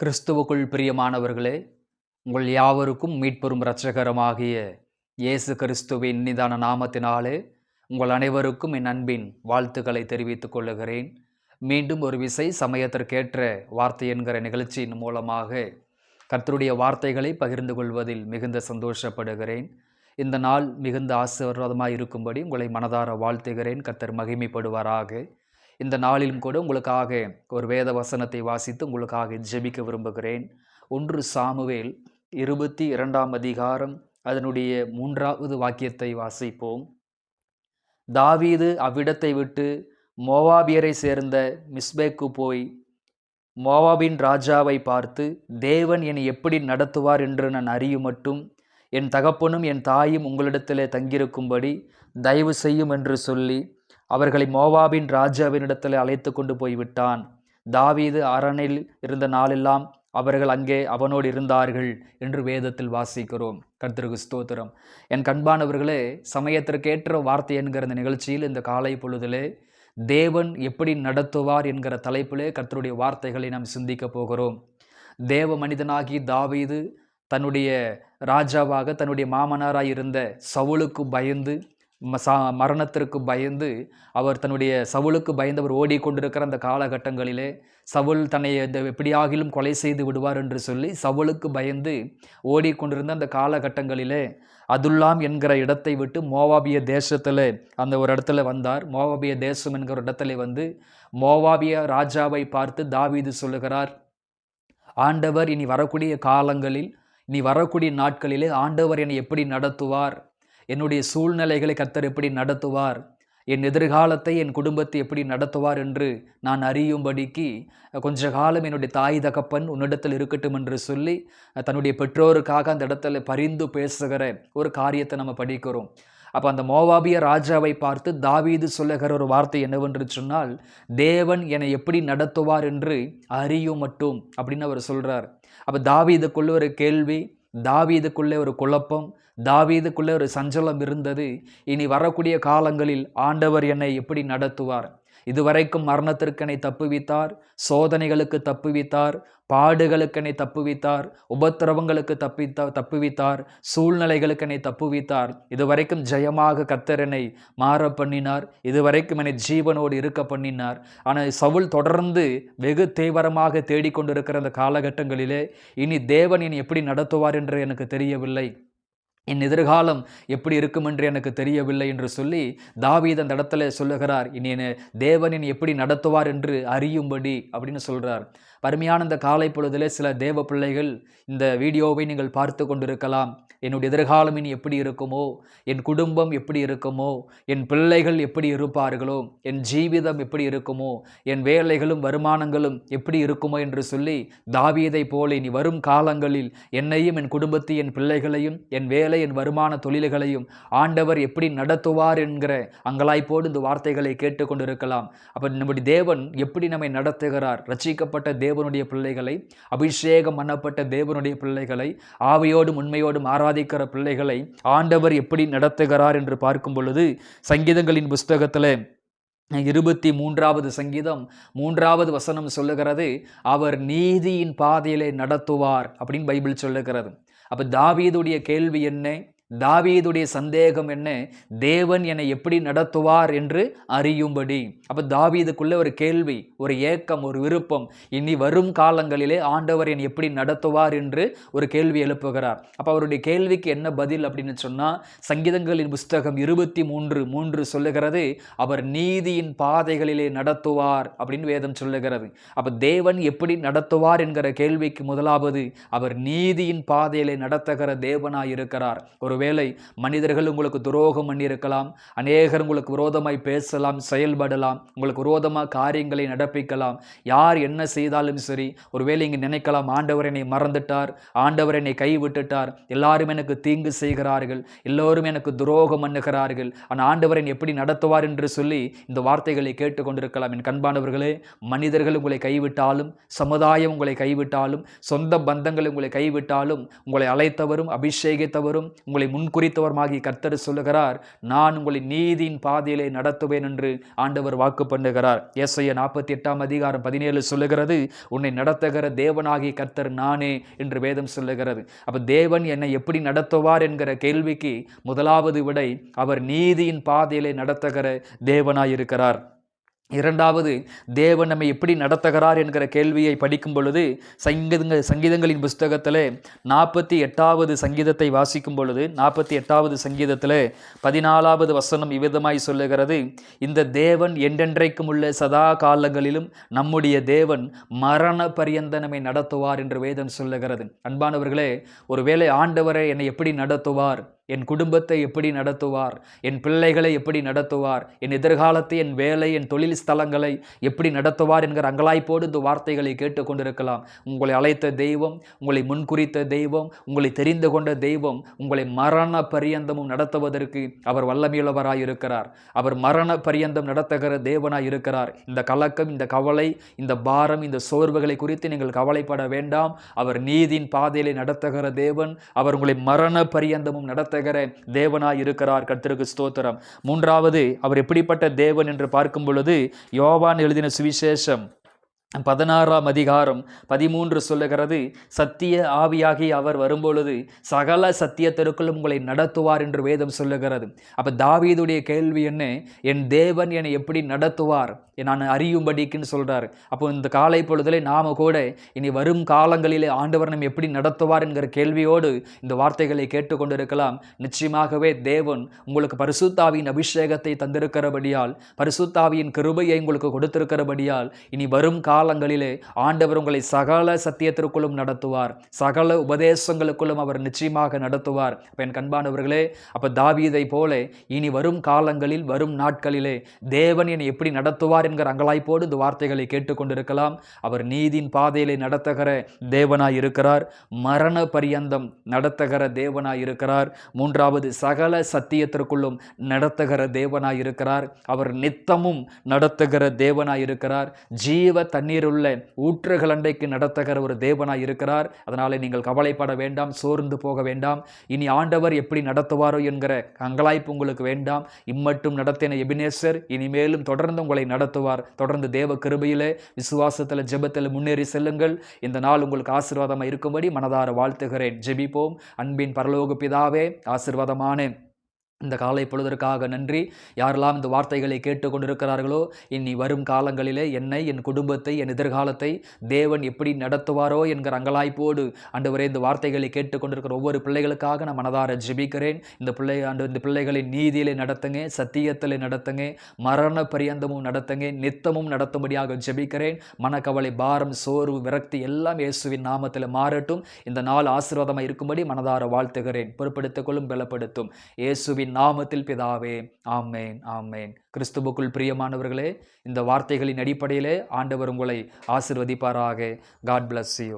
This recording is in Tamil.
கிறிஸ்துவுக்குள் பிரியமானவர்களே, உங்கள் யாவருக்கும் மீட்பெரும் இரட்சகருமாகிய இயேசு கிறிஸ்துவின் இனிதான நாமத்தினாலே உங்கள் அனைவருக்கும் என் அன்பின் வாழ்த்துக்களை தெரிவித்துக் கொள்ளுகிறேன். மீண்டும் ஒரு விசை சமயத்திற்கேற்ற வார்த்தை என்கிற நிகழ்ச்சியின் மூலமாக கர்த்தருடைய வார்த்தைகளை பகிர்ந்து கொள்வதில் மிகுந்த சந்தோஷப்படுகிறேன். இந்த நாள் மிகுந்த ஆசீர்வாதமாக இருக்கும்படி உங்களை மனதார வாழ்த்துகிறேன். கர்த்தர் மகிமைப்படுவாராக. இந்த நாளிலும் கூட உங்களுக்காக ஒரு வேத வசனத்தை வாசித்து உங்களுக்காக ஜெபிக்க விரும்புகிறேன். 1 சாமுவேல் 22ஆம் அதிகாரம் அதனுடைய 3வது வாக்கியத்தை வாசிப்போம். தாவீது அவ்விடத்தை விட்டு மோவாபியரை சேர்ந்த மிஸ்பேக்கு போய் மோவாபின் ராஜாவை பார்த்து, தேவன் என்னை எப்படி நடத்துவார் என்று நான் அறியும் மட்டும் என் தகப்பனும் என் தாயும் உங்களிடத்திலே தங்கியிருக்கும்படி தயவு செய்யும் என்று சொல்லி அவர்களை மோவாபின் ராஜாவினிடத்தில் அழைத்து கொண்டு போய்விட்டான். தாவீது அரணில் இருந்த நாளெல்லாம் அவர்கள் அங்கே அவனோடு இருந்தார்கள் என்று வேதத்தில் வாசிக்கிறோம். கர்த்தருக்கு ஸ்தோத்திரம். என் கண்பானவர்களே, சமயத்திற்கேற்ற வார்த்தை என்கிற இந்த நிகழ்ச்சியில் இந்த காலை பொழுதிலே தேவன் எப்படி நடத்துவார் என்கிற தலைப்பிலே கர்த்தருடைய வார்த்தைகளை நாம் சிந்திக்க போகிறோம். தேவ மனிதனாகி தாவீது தன்னுடைய ராஜாவாக தன்னுடைய மாமனாராய் இருந்த சவுலுக்கு பயந்து மரணத்திற்கு பயந்து அவர் தன்னுடைய சவுலுக்கு பயந்தவர் ஓடிக்கொண்டிருக்கிற அந்த காலகட்டங்களிலே சவுல் தன்னை எப்படியாகிலும் கொலை செய்து விடுவார் என்று சொல்லி சவுலுக்கு பயந்து ஓடிக்கொண்டிருந்த அந்த காலகட்டங்களிலே அதுல்லாம் என்கிற இடத்தை விட்டு மோவாபிய தேசத்தில் அந்த ஒரு இடத்துல வந்தார். மோவாபிய தேசம் என்கிற இடத்துல வந்து மோவாபிய ராஜாவை பார்த்து தாவீது சொல்லுகிறார், ஆண்டவர் இனி வரக்கூடிய காலங்களில் இனி வரக்கூடிய நாட்களிலே ஆண்டவர் என்னை எப்படி நடத்துவார், என்னுடைய சூழ்நிலைகளை கர்த்தர் எப்படி நடத்துவார், என் எதிர்காலத்தை என் குடும்பத்தை எப்படி நடத்துவார் என்று நான் அறியும்படிக்கு கொஞ்ச காலம் என்னுடைய தாய் தகப்பன் உன்னிடத்தில் இருக்கட்டும் என்று சொல்லி தன்னுடைய பெற்றோருக்காக அந்த இடத்துல பரிந்து பேசுகிற ஒரு காரியத்தை நம்ம படிக்கிறோம். அப்போ அந்த மோவாபிய ராஜாவை பார்த்து தாவீது சொல்லுகிற ஒரு வார்த்தை என்னவென்று சொன்னால், தேவன் என்னை எப்படி நடத்துவார் என்று அறியும் மட்டும் அப்படின்னு அவர் சொல்கிறார். அப்போ தாவீதுக்குள்ள ஒரு கேள்வி, தாவீதுக்குள்ளே ஒரு குழப்பம், தாவீதுக்குள்ளே ஒரு சஞ்சலம் இருந்தது. இனி வரக்கூடிய காலங்களில் ஆண்டவர் என்னை எப்படி நடத்துவார், இதுவரைக்கும் மரணத்திற்கு என்னை தப்புவித்தார், சோதனைகளுக்கு தப்புவித்தார், பாடுகளுக்கு என்னை தப்புவித்தார், உபத்திரவங்களுக்கு தப்புவித்தார், சூழ்நிலைகளுக்கு என்னை தப்புவித்தார், இதுவரைக்கும் ஜெயமாக கர்த்தர் என்னை மாற பண்ணினார், இதுவரைக்கும் என்னை ஜீவனோடு இருக்க பண்ணினார். ஆனால் சவுல் தொடர்ந்து வெகு தீவிரமாக தேடிக்கொண்டிருக்கிற அந்த காலகட்டங்களிலே இனி தேவன் என்னை எப்படி நடத்துவார் என்று எனக்கு தெரியவில்லை, என் எதிர்காலம் எப்படி இருக்கும் என்று எனக்கு தெரியவில்லை என்று சொல்லி தாவீது அந்த இடத்துல சொல்லுகிறார், இனி தேவன் என்னை எப்படி நடத்துவார் என்று அறியும்படி அப்படின்னு சொல்கிறார். அருமையான இந்த காலை பொழுதிலே சில தேவ பிள்ளைகள் இந்த வீடியோவை நீங்கள் பார்த்து கொண்டிருக்கலாம். என்னுடைய எதிர்காலம் இனி எப்படி இருக்குமோ, என் குடும்பம் எப்படி இருக்குமோ, என் பிள்ளைகள் எப்படி இருப்பார்களோ, என் ஜீவிதம் எப்படி இருக்குமோ, என் வேலைகளும் வருமானங்களும் எப்படி இருக்குமோ என்று சொல்லி தாவீதை போல இனி வரும் காலங்களில் என்னையும் என் குடும்பத்தையும் என் பிள்ளைகளையும் என் வேலை என் வருமான தொழில்களையும் ஆண்டவர் எப்படி நடத்துவார் என்கிற அங்கலாய்ப்போடு இந்த வார்த்தைகளை கேட்டுக்கொண்டிருக்கலாம். அப்போ நம்முடைய தேவன் எப்படி நம்மை நடத்துகிறார், ரட்சிக்கப்பட்ட தேவனுடைய பிள்ளைகளை, அபிஷேகம் பண்ணப்பட்ட தேவனுடைய பிள்ளைகளை, ஆவியோடும் உண்மையோடும் ஆராதிக்கிற பிள்ளைகளை ஆண்டவர் எப்படி நடத்துகிறார் என்று பார்க்கும் பொழுது சங்கீதங்களின் புஸ்தகத்தில் 23வது சங்கீதம் 3வது வசனம் சொல்லுகிறது, அவர் நீதியின் பாதையிலே நடத்துவார் அப்படின்னு பைபிள் சொல்லுகிறது. அப்போ தாவீதுடைய கேள்வி என்ன, தாவீதுடைய சந்தேகம் என்ன, தேவன் என்னை எப்படி நடத்துவார் என்று அறியும்படி. அப்போ தாவீதுக்குள்ளே ஒரு கேள்வி, ஒரு ஏக்கம், ஒரு விருப்பம், இனி வரும் காலங்களிலே ஆண்டவர் என்னை எப்படி நடத்துவார் என்று ஒரு கேள்வி எழுப்புகிறார். அப்போ அவருடைய கேள்விக்கு என்ன பதில் அப்படின்னு சொன்னால், சங்கீதங்களின் புஸ்தகம் 23:3 சொல்லுகிறது, அவர் நீதியின் பாதைகளிலே நடத்துவார் அப்படின்னு வேதம் சொல்லுகிறது. அப்போ தேவன் எப்படி நடத்துவார் என்கிற கேள்விக்கு முதலாவது அவர் நீதியின் பாதையிலே நடத்துகிற தேவனாய் இருக்கிறார். ஒருவேளை மனிதர்கள் உங்களுக்கு துரோகம் பண்ணியிருக்கலாம், அநேகர் உங்களுக்கு விரோதமாய் பேசலாம், செயல்படலாம், உங்களுக்கு விரோதமாக காரியங்களை நடப்பிக்கலாம், யார் என்ன செய்தாலும் சரி. ஒருவேளை இங்கே நினைக்கலாம், ஆண்டவர் என்னை மறந்துட்டார், ஆண்டவர் என்னை கைவிட்டுட்டார், எல்லாரும் எனக்கு தீங்கு செய்கிறார்கள், எல்லோரும் எனக்கு துரோகம் பண்ணுகிறார்கள், ஆனால் ஆண்டவர் என்னை எப்படி நடத்துவார் என்று சொல்லி இந்த வார்த்தைகளை கேட்டுக்கொண்டிருக்கலாம். என் கண்பானவர்களே, மனிதர்கள் உங்களை கைவிட்டாலும், சமுதாயம் உங்களை கைவிட்டாலும், சொந்த பந்தங்கள் உங்களை கைவிட்டாலும், உங்களை அழைத்தவரும் அபிஷேகித்தவரும் உங்களை முன்குறித்தவருமாகி கர்த்தர் சொல்லுகிறார், நான் உங்களை நீதியின் பாதையிலே நடத்துவேன் என்று ஆண்டவர் வாக்கு பண்ணுகிறார். ஏசாயா 48:17 சொல்லுகிறது, உன்னை நடத்துகிற தேவனாகி கர்த்தர் நானே என்று வேதம் சொல்லுகிறது. அப்ப தேவன் என்னை எப்படி நடத்துவார் என்கிற கேள்விக்கு முதலாவது விடை, அவர் நீதியின் பாதையிலே நடத்துகிற தேவனாயிருக்கிறார். இரண்டாவது, தேவன் நம்மை எப்படி நடத்துகிறார் என்கிற கேள்வியை படிக்கும் பொழுது சங்கீதங்களின் புஸ்தகத்திலே 48வது சங்கீதத்தை வாசிக்கும் பொழுது 48வது சங்கீதத்திலே 14வது வசனம் இவ்விதமாய் சொல்லுகிறது, இந்த தேவன் என்றென்றைக்கும் உள்ள சதா காலங்களிலும் நம்முடைய தேவன் மரண பரியந்த நம்மை நடத்துவார் என்று வேதம் சொல்லுகிறது. அன்பானவர்களே, ஒருவேளை ஆண்டவரை என்னை எப்படி நடத்துவார், என் குடும்பத்தை எப்படி நடத்துவார், என் பிள்ளைகளை எப்படி நடத்துவார், என் எதிர்காலத்தை, என் வேலை, என் தொழில் ஸ்தலங்களை எப்படி நடத்துவார் என்கிற அங்கலாய்ப்போடு இந்த வார்த்தைகளை கேட்டுக்கொண்டிருக்கலாம். உங்களை அழைத்த தெய்வம், உங்களை முன்குறித்த தெய்வம், உங்களை தெரிந்து கொண்ட தெய்வம் உங்களை மரண பரியந்தமும் நடத்துவதற்கு அவர் வல்லமையுள்ளவராய் இருக்கிறார். அவர் மரண பரியந்தம் நடத்துகிற தேவனாய் இருக்கிறார். இந்த கலக்கம், இந்த கவலை, இந்த பாரம், இந்த சோர்வுகளை குறித்து நீங்கள் கவலைப்பட வேண்டாம். அவர் நீதியின் பாதையிலே நடத்துகிற தேவன். அவர் உங்களை மரண பரியந்தமும் நடத்த தேவனாய் இருக்கிறார். கர்த்தருக்கு ஸ்தோத்திரம். மூன்றாவது, அவர் எப்படிப்பட்ட தேவன் என்று பார்க்கும் பொழுது யோவான் எழுதின சுவிசேஷம் 16:13 சொல்லுகிறது, சத்திய ஆவியாகி அவர் வரும்பொழுது சகல சத்தியத்திற்குள்ளும் உங்களை நடத்துவார் என்று வேதம் சொல்லுகிறது. அப்ப தாவீதுடைய கேள்வி என்ன, என் தேவன் என்னை எப்படி நடத்துவார் நான் அறியும்படிக்குன்னு சொல்றாரு. அப்போ இந்த காலை பொழுதிலே நாம கூட இனி வரும் காலங்களிலே ஆண்டவர் நம்ம எப்படி நடத்துவார் என்கிற கேள்வியோடு இந்த வார்த்தைகளை கேட்டுக்கொண்டிருக்கலாம். நிச்சயமாகவே தேவன் உங்களுக்கு பரிசுத்தாவியின் அபிஷேகத்தை தந்திருக்கிறபடியால், பரிசுத்தாவியின் கிருபையை உங்களுக்கு கொடுத்திருக்கிறபடியால், இனி வரும் காலங்களிலே ஆண்டவர் உங்களை சகல சத்தியத்திற்குள்ளும் நடத்துவார், சகல உபதேசங்களுக்குள்ளும் அவர் நிச்சயமாக நடத்துவார். அப்ப என் கண்பானவர்களே, அப்ப தாவீதை போல இனி வரும் காலங்களில், வரும் நாட்களிலே தேவன் என்னை எப்படி நடத்துவார் என்கிற அங்கலாய்ப்போடு இந்த வார்த்தைகளை கேட்டுக்கொண்டிருக்கலாம். அவர் நீதியின் பாதையிலே நடத்துகிற தேவனாய் இருக்கிறார். மரண பரியந்தம் நடத்துகிற தேவனாய் இருக்கிறார். மூன்றாவது, சகல சத்தியத்திற்குள்ளும் நடத்துகிற தேவனாய் இருக்கிறார். அவர் நித்தமும் நடத்துகிற தேவனாய் இருக்கிறார். ஜீவ தண்ணீருள்ள ஊற்றுகள் அண்டைக்கு நடத்துகிற ஒரு தேவனாய் இருக்கிறார். அதனால நீங்கள் கவலைப்பட வேண்டாம், சோர்ந்து போக வேண்டாம். இனி ஆண்டவர் எப்படி நடத்துவாரோ என்கிற அங்கலாய்ப்பு உங்களுக்கு வேண்டாம். இம்மட்டும் நடத்தின எபினேசர் இனிமேலும் தொடர்ந்து உங்களை நடத்துவார். தொடர்ந்து தேவ கிருபையிலே, விசுவாசத்தில், ஜெபத்தில் முன்னேறி செல்லுங்கள். இந்த நாள் உங்களுக்கு ஆசீர்வாதமாக இருக்கும்படி மனதார வாழ்த்துகிறேன். ஜெபிப்போம். அன்பின் பரலோக பிதாவே, ஆசீர்வாதமான இந்த காலை பொழுதற்காக நன்றி. யாரெல்லாம் இந்த வார்த்தைகளை கேட்டுக்கொண்டிருக்கிறார்களோ, இனி வரும் காலங்களிலே என்னை, என் குடும்பத்தை, என் எதிர்காலத்தை தேவன் எப்படி நடத்துவாரோ என்கிற அங்கலாய்ப்போடு ஆண்டவரே இந்த வார்த்தைகளை கேட்டுக்கொண்டிருக்கிற ஒவ்வொரு பிள்ளைகளுக்காக நான் மனதார ஜெபிக்கிறேன். இந்த பிள்ளைகளை நீதியிலே நடத்துங்க, சத்தியத்திலே நடத்துங்க, மரண பரியந்தமும் நடத்துங்க, நித்தமும் நடத்தும்படியாக ஜெபிக்கிறேன். மனக்கவலை, பாரம், சோர்வு, விரக்தி எல்லாம் இயேசுவின் நாமத்தில் மாறட்டும். இந்த நாள் ஆசீர்வாதமாக இருக்கும்படி மனதார வாழ்த்துகிறேன். பொறுப்படுத்திக் கொள்ளும், பலப்படுத்தும். இயேசுவின் நாமத்தில் பிதாவே, ஆமேன், ஆமேன். கிறிஸ்துவுக்குள் பிரியமானவர்களே, இந்த வார்த்தைகளின் அடிப்படையிலே ஆண்டவர் உங்களை ஆசீர்வதிப்பாராக. God bless you.